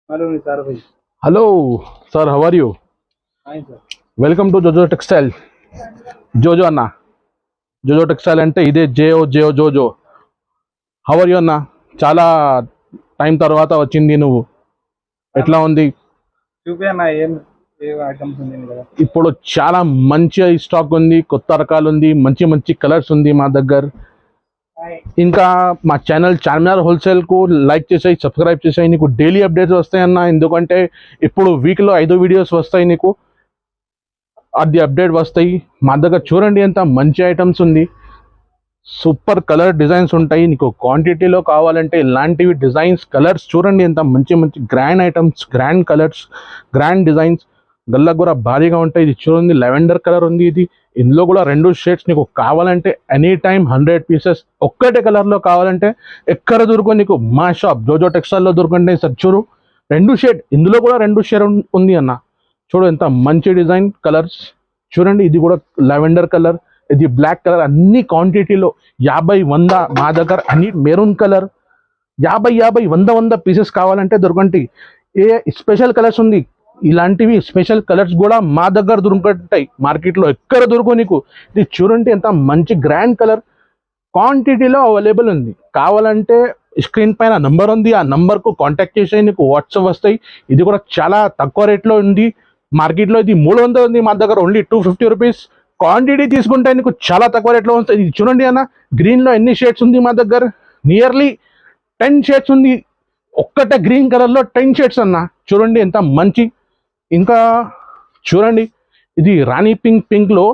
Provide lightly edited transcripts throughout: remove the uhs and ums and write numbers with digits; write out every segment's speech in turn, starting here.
Hello Nisar भाई। Hello, sir. How are you? हाँ sir. Welcome to Jojo Textile. Jojo అన్న జోజో టెక్స్టైల్ అంటే ఇదే జోజో. హౌ ఆర్ యూ అన్న? చాలా టైం తర్వాత వచ్చింది నువ్వు. ఎట్లా ఉంది? చూపేనా ఏం ఏ ఐటమ్స్ ఉంది నీ దగ్గర? ఇప్పుడు చాలా మంచి స్టాక్ ఉంది, కొత్త రకాలు ఉంది, మంచి మంచి కలర్స్ ఉంది మా దగ్గర. ఇంకా మా ఛానల్ చార్మినార్ హోల్సేల్కు లైక్ చేసాయి, సబ్స్క్రైబ్ చేసాయి. నీకు డైలీ అప్డేట్స్ వస్తాయన్న, ఎందుకంటే ఇప్పుడు వీక్లో 5 వీడియోస్ వస్తాయి నీకు. అది అప్డేట్ వస్తాయి. మా దగ్గర చూడండి ఎంత మంచి ఐటమ్స్ ఉంది. సూపర్ కలర్ డిజైన్స్ ఉంటాయి. నీకు క్వాంటిటీలో కావాలంటే ఇలాంటివి డిజైన్స్ కలర్స్ చూడండి ఎంత మంచి మంచి grand items, grand colours, grand designs. గల్లకు కూడా భారీగా ఉంటాయి. ఇది చూడండి లెవెండర్ కలర్ ఉంది. ఇది ఇందులో కూడా 2 షేడ్స్ నీకు కావాలంటే ఎనీ టైం 100 పీసెస్ ఒక్కటే కలర్లో కావాలంటే ఎక్కడ దొరుకు నీకు మా షాప్ జోజో టెక్స్టైల్లో దొరుకుంటే సార్. చూడు 2 షేడ్, ఇందులో కూడా 2 షేడ్ ఉంది అన్న. చూడు ఎంత మంచి డిజైన్ కలర్స్. చూడండి ఇది కూడా లెవెండర్ కలర్, ఇది బ్లాక్ కలర్. అన్ని క్వాంటిటీలో 50, 100 మా దగ్గర. అన్ని మెరూన్ కలర్ 50, 100 పీసెస్ కావాలంటే దొరకండి. ఏ స్పెషల్ కలర్స్ ఉంది, ఇలాంటివి స్పెషల్ కలర్స్ కూడా మా దగ్గర దొరుకుతాయి. మార్కెట్లో ఎక్కడ దొరుకు నీకు. ఇది చూడండి ఎంత మంచి గ్రాండ్ కలర్ క్వాంటిటీలో అవైలబుల్ ఉంది. కావాలంటే స్క్రీన్ పైన నంబర్ ఉంది, ఆ నంబర్కు కాంటాక్ట్ చేసి నీకు వాట్సాప్ వస్తాయి. ఇది కూడా చాలా తక్కువ రేట్లో ఉంది. మార్కెట్లో ఇది 300 ఉంది, మా దగ్గర ఓన్లీ 250 రూపీస్. క్వాంటిటీ తీసుకుంటే నీకు చాలా తక్కువ రేట్లో వస్తుంది. ఇది చూడండి అన్న, గ్రీన్లో ఎన్ని షేడ్స్ ఉంది మా దగ్గర? నియర్లీ 10 షేడ్స్ ఉంది. ఒక్కటే గ్రీన్ కలర్లో 10 షేడ్స్ అన్న. చూడండి ఎంత మంచి. ఇంకా చూడండి ఇది రాణి పింక్లో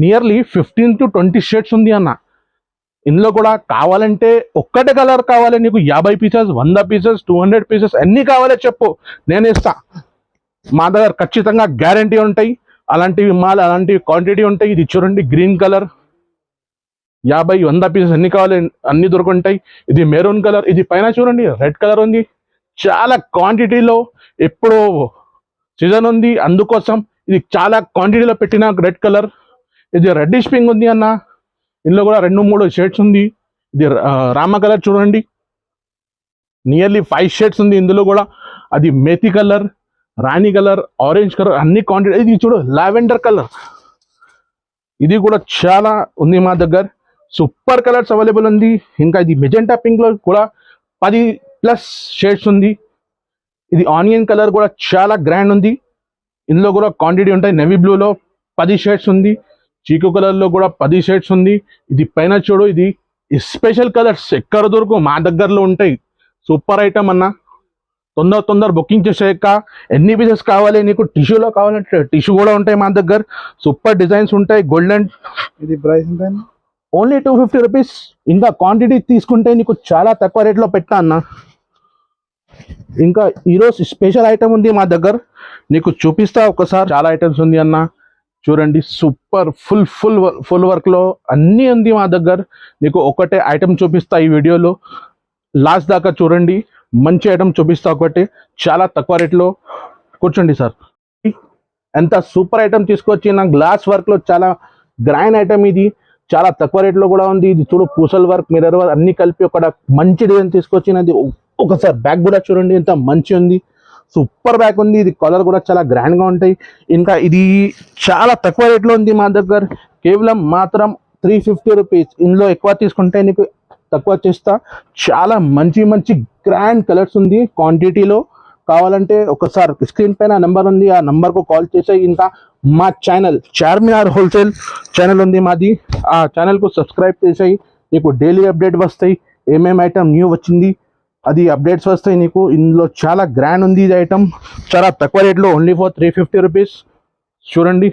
నియర్లీ 15 to 20 షేడ్స్ ఉంది అన్న. ఇందులో కూడా కావాలంటే ఒక్కటే కలర్ కావాలి నీకు 50 పీసెస్, 100 పీసెస్, 200 పీసెస్ ఎన్ని కావాలో చెప్పు, నేను ఇస్తా. మా దగ్గర ఖచ్చితంగా గ్యారంటీ ఉంటాయి. అలాంటివి మాల్, అలాంటివి క్వాంటిటీ ఉంటాయి. ఇది చూడండి గ్రీన్ కలర్ 50, 100 పీసెస్ ఎన్ని కావాలి అన్ని దొరుకుంటాయి. ఇది మెరూన్ కలర్, ఇది పైన చూడండి రెడ్ కలర్ ఉంది. చాలా క్వాంటిటీలో ఎప్పుడో సీజన్ ఉంది, అందుకోసం ఇది చాలా క్వాంటిటీలో పెట్టిన రెడ్ కలర్. ఇది రెడ్డిష్ పింక్ ఉంది అన్న. ఇందులో కూడా 2-3 షేడ్స్ ఉంది. ఇది రామ కలర్ చూడండి, నియర్లీ 5 షేడ్స్ ఉంది ఇందులో కూడా. అది మేతి కలర్, రాణి కలర్, ఆరెంజ్ కలర్, అన్ని క్వాంటిటీ. ఇది చూడు లావెండర్ కలర్, ఇది కూడా చాలా ఉంది మా దగ్గర. సూపర్ కలర్స్ అవైలబుల్ ఉంది. ఇంకా ఇది మెజెంటా పింక్లో కూడా 10+ షేడ్స్ ఉంది. ఇది ఆనియన్ కలర్ కూడా చాలా గ్రాండ్ ఉంది. ఇందులో కూడా క్వాంటిటీ ఉంటాయి. నెవీ బ్లూలో 10 షేడ్స్ ఉంది. చీకు కలర్లో కూడా 10 షేడ్స్ ఉంది. ఇది పైన చూడు, ఇది స్పెషల్ కలర్స్ ఎక్కడ దొరకు మా దగ్గరలో ఉంటాయి. సూపర్ ఐటమ్ అన్న. తొందర బుకింగ్ చేసాక ఎన్ని పీసెస్ కావాలి నీకు? టిష్యూలో కావాలంటే టిష్యూ కూడా ఉంటాయి మా దగ్గర. సూపర్ డిజైన్స్ ఉంటాయి. గోల్డెన్. ఇది ప్రైస్ ఎంత? Only 250 rupees. ఇంకా క్వాంటిటీ తీసుకుంటే నీకు చాలా తక్కువ రేట్లో పెట్టా అన్న. ఇంకా ఈరోజు స్పెషల్ ఐటమ్ ఉంది మా దగ్గర, నీకు చూపిస్తా ఒకసారి. చాలా ఐటమ్స్ ఉంది అన్న. చూడండి సూపర్ ఫుల్ వర్క్లో అన్నీ ఉంది మా దగ్గర. నీకు ఒకటే ఐటమ్ చూపిస్తా ఈ వీడియోలో, లాస్ట్ దాకా చూడండి. మంచి ఐటమ్ చూపిస్తా ఒకటి, చాలా తక్కువ రేట్లో. కూర్చోండి సార్. ఎంత సూపర్ ఐటమ్ తీసుకొచ్చి నా గ్లాస్ వర్క్లో చాలా గ్రాండ్ ఐటమ్. ఇది చాలా తక్కువ రేట్లో కూడా ఉంది. ఇది చూడు పూసల్ వర్క్, మిర్రర్ వర్క్ అన్ని కలిపి ఒక మంచి డిజైన్ తీసుకొచ్చినది. ఒకసారి బ్యాగ్ కూడా చూడండి ఎంత మంచి ఉంది. సూపర్ బ్యాగ్ ఉంది. ఇది కలర్ కూడా చాలా గ్రాండ్గా ఉంటాయి. ఇంకా ఇది చాలా తక్కువ రేట్లో ఉంది మా దగ్గర, కేవలం మాత్రం 350 రూపీస్. ఇందులో ఎక్కువ తీసుకుంటే నీకు తక్కువ చేస్తా. చాలా మంచి గ్రాండ్ కలర్స్ ఉంది. క్వాంటిటీలో కావాలంటే ఒకసారి స్క్రీన్ పైన నెంబర్ ఉంది, ఆ నెంబర్కు కాల్ చేసే. ఇంకా మా ఛానల్ చార్మినార్ హోల్సేల్ ఛానల్ ఉంది మాది, ఆ ఛానల్కు సబ్స్క్రైబ్ చేసాయి. నీకు డైలీ అప్డేట్ వస్తాయి. ఏమేమి ఐటమ్ న్యూ వచ్చింది అది అప్డేట్స్ వస్తాయి నీకు. ఇందులో చాలా గ్రాండ్ ఉంది. ఇది ఐటమ్ చాలా తక్కువ రేట్లో, ఓన్లీ ఫర్ 350 రూపీస్. చూడండి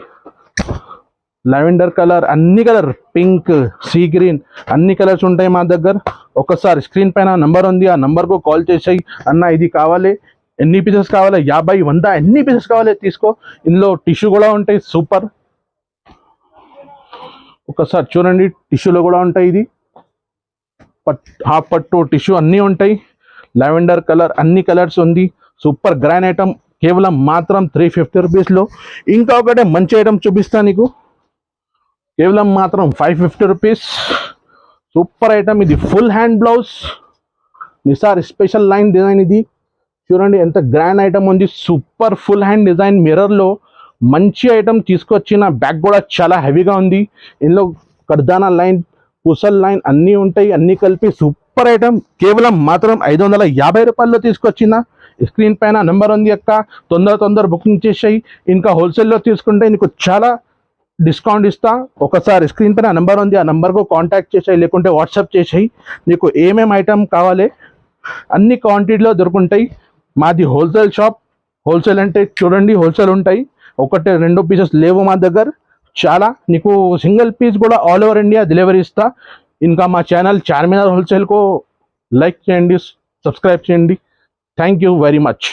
లావెండర్ కలర్, అన్ని కలర్, పింక్, సీ గ్రీన్, అన్ని కలర్స్ ఉంటాయి మా దగ్గర. ఒకసారి స్క్రీన్ పైన నంబర్ ఉంది, ఆ నంబర్కు కాల్ చేసాయి. అన్న ఇది కావాలి, ఎన్ని పీసెస్ కావాలి? 50, 100 ఎన్ని పీసెస్ కావాలి తీసుకో. ఇందులో టిష్యూ కూడా ఉంటాయి. సూపర్. ఒకసారి చూడండి టిష్యూలో కూడా ఉంటాయి. ఇది హాఫ్ పట్టు టిష్యూ అన్నీ ఉంటాయి. లావెండర్ కలర్, అన్ని కలర్స్ ఉంది. సూపర్ గ్రాండ్ ఐటమ్, కేవలం మాత్రం 350 రూపీస్లో. ఇంకా ఒకటే మంచి ఐటమ్ చూపిస్తా నీకు, కేవలం మాత్రం 550 రూపీస్. Super item. ఇది ఫుల్ హ్యాండ్ బ్లౌజ్, నిసార్ స్పెషల్ లైన్ డిజైన్. ఇది చూడండి ఎంత గ్రాండ్ ఐటమ్ ఉంది, సూపర్ ఫుల్ హ్యాండ్ డిజైన్ మిర్రర్లో మంచి ఐటమ్ తీసుకొచ్చిన. బ్యాగ్ కూడా చాలా హెవీగా ఉంది. ఇందులో కర్దానా లైన్, పుసల్ లైన్ అన్నీ ఉంటాయి. అన్నీ కలిపి సూపర్ ఐటమ్. కేవలం మాత్రం 550 రూపాయల్లో తీసుకొచ్చిన. స్క్రీన్ పైన నెంబర్ ఉంది అక్క, తొందర బుకింగ్ చేసాయి. ఇంకా హోల్సేల్లో తీసుకుంటే నీకు చాలా డిస్కౌంట్ ఇస్తా. ఒకసారి స్క్రీన్ పైన నెంబర్ ఉంది, ఆ నెంబర్కు కాంటాక్ట్ చేసాయి, లేకుంటే వాట్సాప్ చేసాయి. నీకు ఏమేమి ఐటమ్ కావాలి అన్ని క్వాంటిటీలో దొరుకుంటాయి. మాది హోల్సేల్ షాప్. హోల్సేల్ అంటే చూడండి హోల్సేల్ ఉంటాయి, 1-2 పీసెస్ లేవు మా దగ్గర. చాలా నీకు సింగిల్ పీస్ కూడా ఆల్ ఓవర్ ఇండియా డెలివరీ ఇస్తా. ఇంకా మా ఛానల్ చార్మినార్ హోల్సేల్కు లైక్ చేయండి, సబ్స్క్రైబ్ చేయండి. Thank you very much.